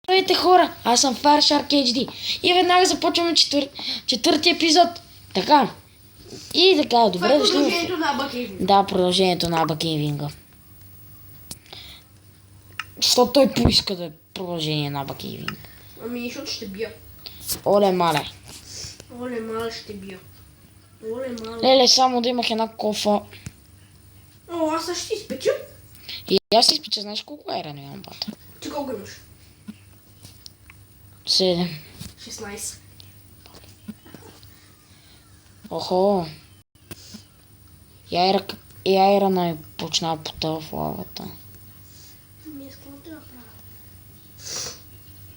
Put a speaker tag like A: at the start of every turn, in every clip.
A: Здравейте хора, аз съм Fireshark HD и веднага започваме четвърти епизод. Така. И така, добре дошли.
B: Продължението на Абакейвинга.
A: Да, продължението на Абакейвинга. Защото той поиска да е продължение на Абакейвинга.
B: Ами, защото ще бия.
A: Оле, мале.
B: Оле, мале ще бия. Оле, мале.
A: Леле, само да имах една кофа.
B: О, аз също ще изпеча.
A: И аз си спича, знаеш колко айрон имам, бата?
B: Ти колко имаш?
A: 7.
B: 16.
A: Охо. И айрона е почнал потъл в лавата.
B: Ами, искам да направя.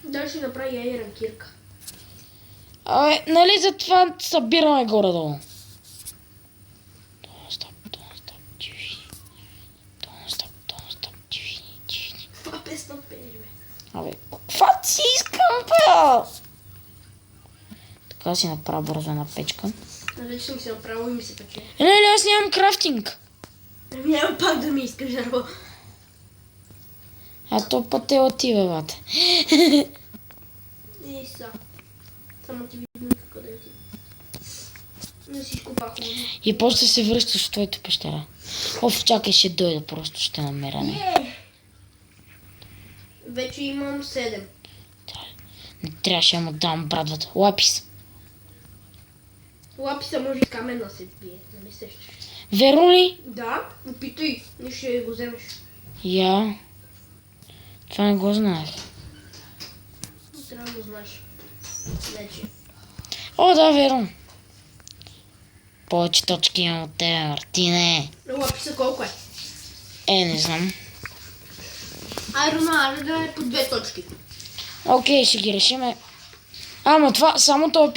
B: Дали ще направи айрон кирка.
A: Абе, нали затова събираме горе-долу?
B: Това песна пее, бе.
A: Абе, каква си искам, бе? Така си направя бързо една печка.
B: Нали съм си направил и ми се пече.
A: Леле, аз нямам крафтинг.
B: Ами, няма пак да ми искаш, Жарко.
A: А то път е отива, бате.
B: И са. Само ти видим къде ти. Не си изкопа хубаво.
A: И после се връщаш в твоята пещера. Оф, чакай, ще дойда, просто ще намеря.
B: Вече имам 7.
A: Не трябваше да му дам брадвата. Лапис.
B: Лаписа може и камен да се бие, нали сещаш?
A: Верно ли?
B: Да, опитай, не ще го вземеш.
A: Я. Това не го знаех.
B: Не трябва да го знаеш. Вече.
A: О, да, верно. Повече точки имам от тебе, Мартине.
B: Лаписа колко е?
A: Не знам.
B: Айрона да е по 2 точки.
A: Окей, ще ги решиме. Ама това, само този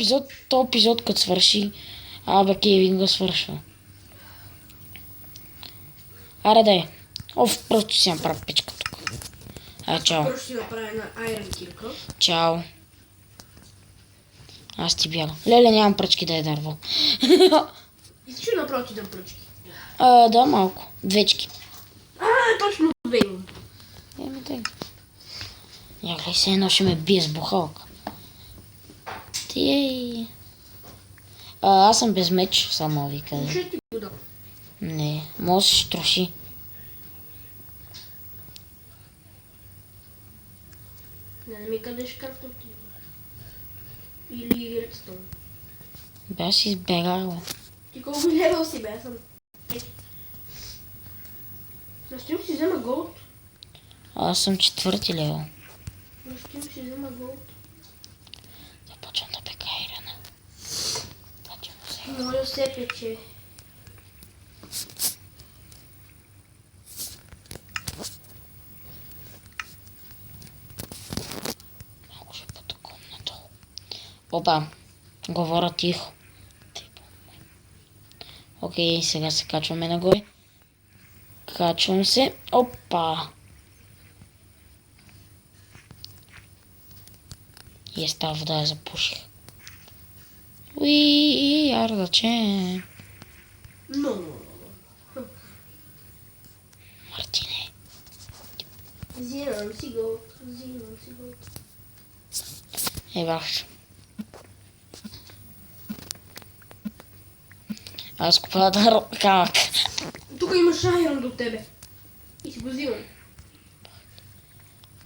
A: епизод като свърши, Абакейвинга свършва. Аре дай. Оф, просто си направя печка тук. Чао.
B: Първо ще направя една айрон кирка.
A: Чао. Аз ти бягам. Леле, нямам пръчки да е дърво.
B: И ще направя ти да пръчки.
A: Да, малко. Двечки.
B: Точно 2 имам.
A: Еми дай. Яглей, се едно ще ме бие с бухалка. Ти. Аз съм без меч, само ви кажа.
B: Ще ти го дам.
A: Не, може да се троши.
B: Не ми къдеш както ти. Или редстон.
A: Бях си избегал, бе.
B: Ти колко левел си бе, аз съм. Настим си взема голд.
A: Аз съм 4 левел.
B: Настим си взема голд.
A: Започвам да пека айрана.
B: Моля се пече.
A: Малко ще потъком надолу. Опа, говоря тихо. Окей, сега се качваме нагоре. Качвам се. Опа. И с тази вода я запуших. Уи, ардаче.
B: Но.
A: Мартине.
B: Взимам си голд. Взимам си голд.
A: Бах. Аз купа да камък.
B: Тук имаш айрон до тебе. И си го взимам.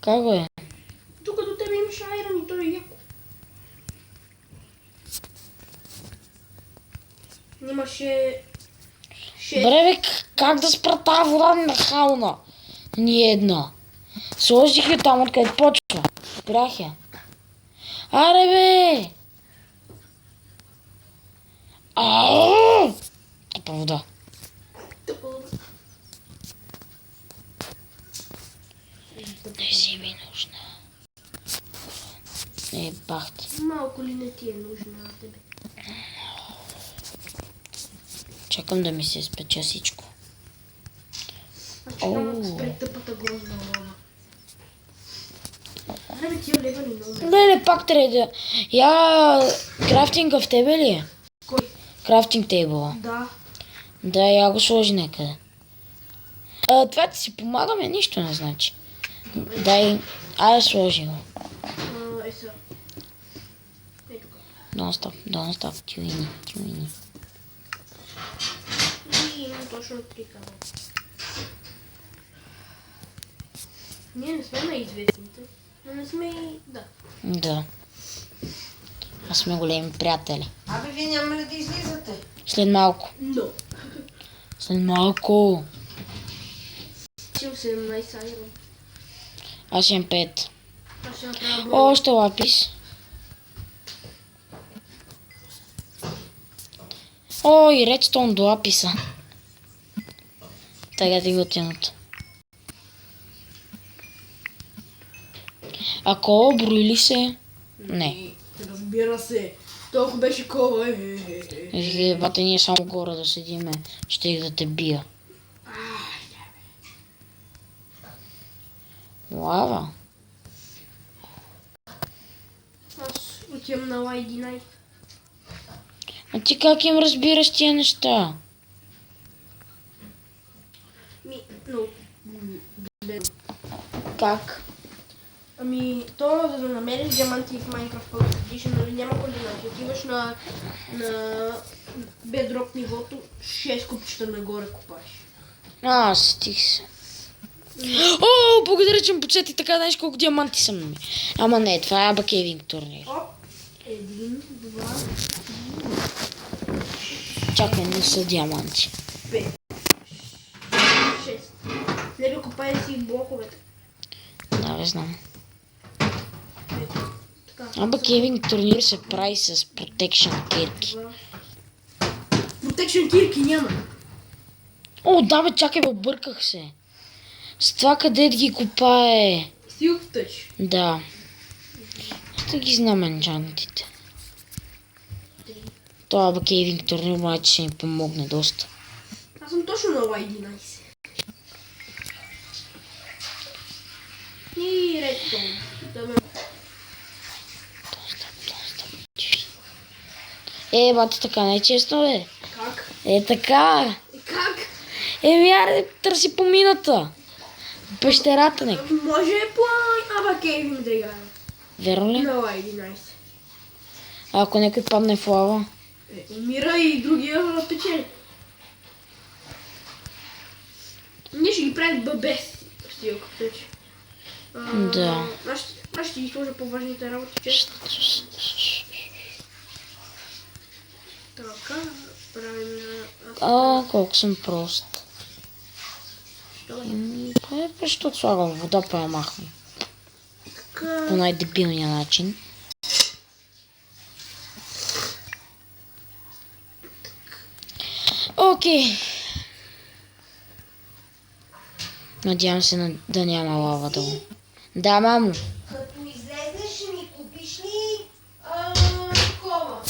A: Как го е?
B: Тук до тебе имаш айрон и то е яко. Имаше...
A: Бре, бе, как да спра тази вода нахална? Ни една. Сложих я там, откъде почва. Спрях я. Аре, бе! Аааа! Тъпа вода. Не си ми нужна. Бах ти.
B: Малко ли не ти е нужна на тебе?
A: Чакам да ми се изпече всичко.
B: Аз чакам да спре тъпата грозна лава. Аре бе, тия лева ни много.
A: Леле, пак трябва да... Я... Крафтинга в тебе ли е?
B: Кой?
A: Крафтинг тейбъла.
B: Да.
A: Да, я го сложи някъде. Това ти си помагаме, нищо не значи. Дай... Айде сложи го. don't stop, тюини.
B: И имам точно 3 кабела. Ние не сме най-известните, но не сме и... да.
A: Да. Аз сме големи приятели.
C: Абе, вие няма ли да излизате?
A: След малко.
B: Но.
A: След малко.
B: Чим 17 айрон.
A: Аз имам 5.
B: Аз ще направя брой.
A: Още лапис. Ой, редстон до лаписа. Тега ти го тянат. Ако броили се... Не.
B: Разбира се. Толкова беше кола.
A: Бате, ние само горе да седиме. Ще их да те бия. Лава.
B: Аз отивам на Y11.
A: А ти как им разбираш тия неща?
B: Но...
A: Как?
B: Ами, то за да намериш диаманти в Minecraft Pocket Edition, нали няма координати. Отиваш на Bedrock нивото, 6 купчета нагоре купаш.
A: Стих се. О, благодаря, че ме подсети така, знаеш колко диаманти съм нами. Ама не, това е абакейвинг турнир.
B: Оп, 1, 2,
A: Чакай, не са диаманти.
B: 5, 6. Не бе, купай си блоковете.
A: Да, бе, знам.
B: Така.
A: Абакейвинг турнир се прави с Protection кирки.
B: Protection кирки няма.
A: О, да бе, чакай, бе, обърках се. С това къде ги копае.
B: Silk Touch.
A: Да. Ще ги знам енчантите. Това абакейвинг турнир обаче ще ми помогне доста.
B: Аз съм точно на Y11. И Redstone.
A: Бате, така не е честно, бе.
B: Как?
A: Така.
B: Как?
A: Аре, търси по мината. Пещерата не.
B: Може по Абакейвинг да играе.
A: Верно ли?
B: На Y11.
A: А ако някой падне в лава?
B: Умира и другия печели. Ние ще ги правим без стил пече.
A: Да.
B: Аз ще ги сложа по-важните работи, че. Така, правим на...
A: Колко съм прост. Защото слагам вода, па я махам.
B: Така...
A: По най-дебилния начин. Окей. Надявам се да няма лава долу. Да, мамо.
C: Като излезнеш, ще ми купиш ли такова?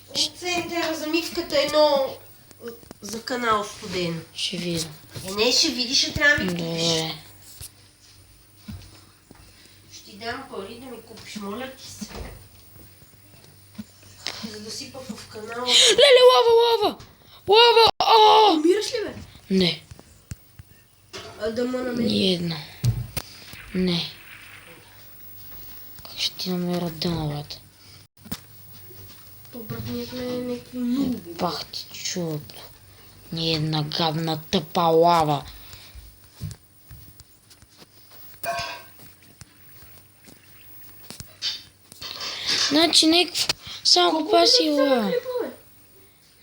C: От центъра за мивката едно за канал студен.
A: Ще видя.
C: Не, ще видиш, ще трябва да ми купиш.
A: Добре.
C: Ще ти дам пари да ми купиш, моля ти се. За да сипа в канала.
A: Леле, лава! Лава!
B: Умираш ли, бе?
A: Не,
B: Да ме намери.
A: ни едно. Не. Как ще ти намеря дъновете?
B: То, брат, ние сме някакви нуби.
A: Пах ти чудо. Ни една гадна тъпа лава. Значи някакво... Само купа си лава.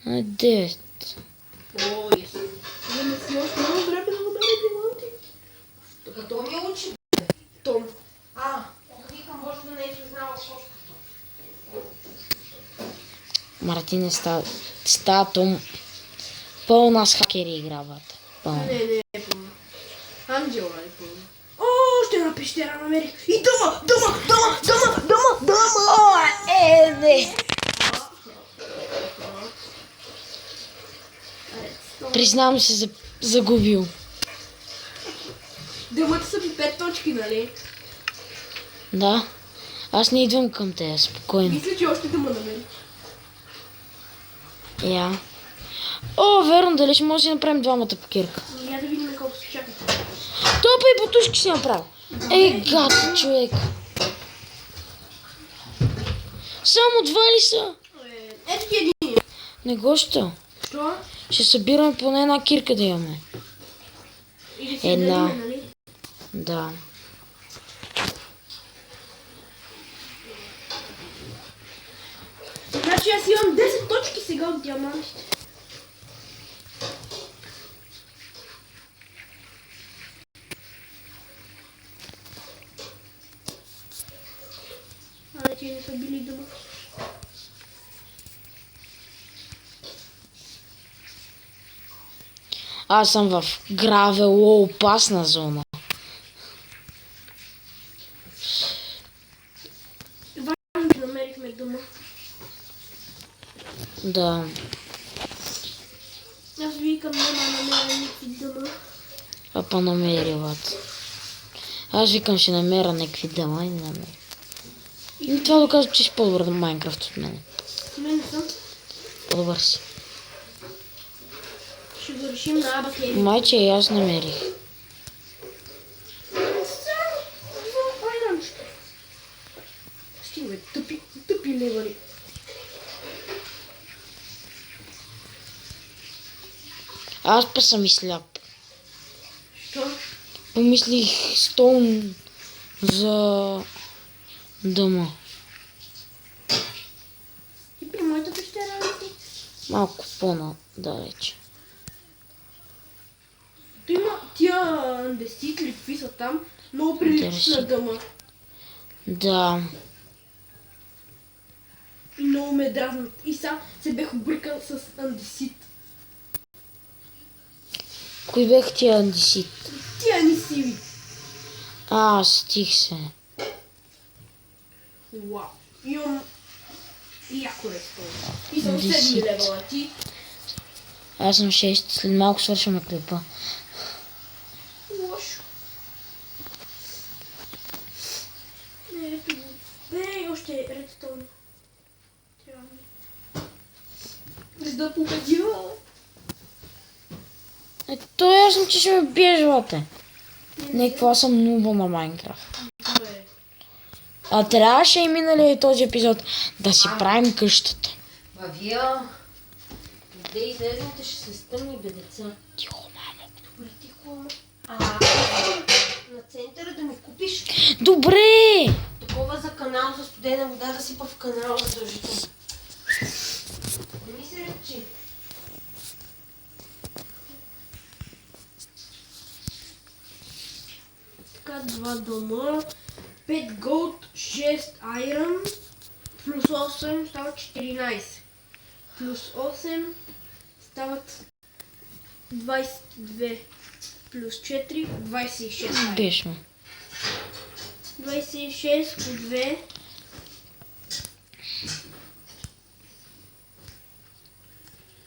A: На 9.
B: О, ес. Да не си още много време да намери диванти.
C: Като ми учи.
B: Том.
C: Викам, може да не е знала кошката.
A: Мартин е статум. Пълна с хакери игра, бата. Пълна.
B: Не е пълна. Анджела е пълна. О, ще една пещера намерих. И дома!
A: Не. Признавам се, загубил.
B: Дъмата са ми 5 точки, нали?
A: Да. Аз не идвам към те, спокойно.
B: Мисля, че още дъма намери.
A: Я. О, верно, дали ще може да си направим двамата покирка.
B: Я да видим колко се чака.
A: Топа и бутушки си направил. Гад, човек. Само два ли са?
B: Ето ти един.
A: Не го ще.
B: Що?
A: Ще събираме поне една кирка да имаме.
B: И да си
A: Една.
B: делиме, нали?
A: Да.
B: Значи аз имам 10 точки сега от диамантите. А, ти не са били дома.
A: Аз съм в гравело опасна зона.
B: Важно, че намерихме дома.
A: Да.
B: Аз викам, няма намеря никакви дома.
A: Папа намерилат. Аз викам, ще намеря някакви дела и не намеря. И това доказва, че си по-добър на Майнкрафт от мен.
B: Мен съм.
A: По-добър си.
B: Ще го решим на Абакери.
A: Майче и аз намерих.
B: Стига, тъпи левари.
A: Аз па съм и сляп.
B: Що?
A: Помислих стоун за дома.
B: И при моята пещера ли ти?
A: Малко по-надалече.
B: Той има тия андесит ли какви са там, много прилича на дъма.
A: Да.
B: И много ме дразнат. И сам се бех объркал с андесит.
A: Кои бех тия андесит?
B: Тия ни сиви.
A: Стих се.
B: Вау. Имам яко рестон. И съм
A: Андесит.
B: 7 левела. Ти?
A: Аз съм 6. След малко свършваме клипа.
B: Лошо. Не, ето го. Бей, още редстон. Трябва ми. Без да победила.
A: То е ясно, че ще ме биеш, бате. Не, какво съм нуба на Майнкрафт.
B: Добре.
A: А трябваше и миналия този епизод да си правим къщата.
C: Вия, де излезнете ще се стъмни, бе, деца.
A: Тихо, мамо.
C: Добре, тихо, ама. На центъра да ми купиш
A: Добре!
C: такова за канал за студена вода да сипа в канала задължително. Не ми се речи.
B: Така, 2 дома, 5 голд, 6 айрон, плюс 8 стават 14. Плюс 8 стават 22. Плюс 4, 26 айрон.
A: Биш ме.
B: 26 по 2.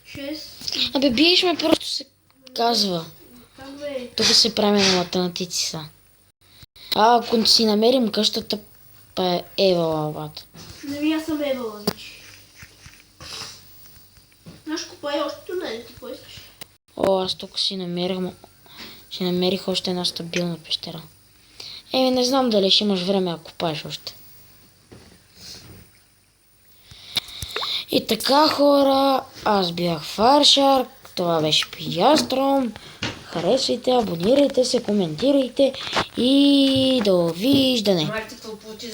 B: 6.
A: Абе, биеш ме, просто се казва.
B: Как бе?
A: Тук се прави на математици са. Ако си намерим къщата, па е Ева бата.
B: Не, аз съм евала, значи. Наш купа е още тунел, ти какво искаш?
A: Аз тук си намерих още една стабилна пещера. Не знам дали ще имаш време, ако купаеш още. И така, хора, аз бях Фаршарк, това беше Пиястром. Харесвайте, абонирайте се, коментирайте и довиждане.
C: Мартите получи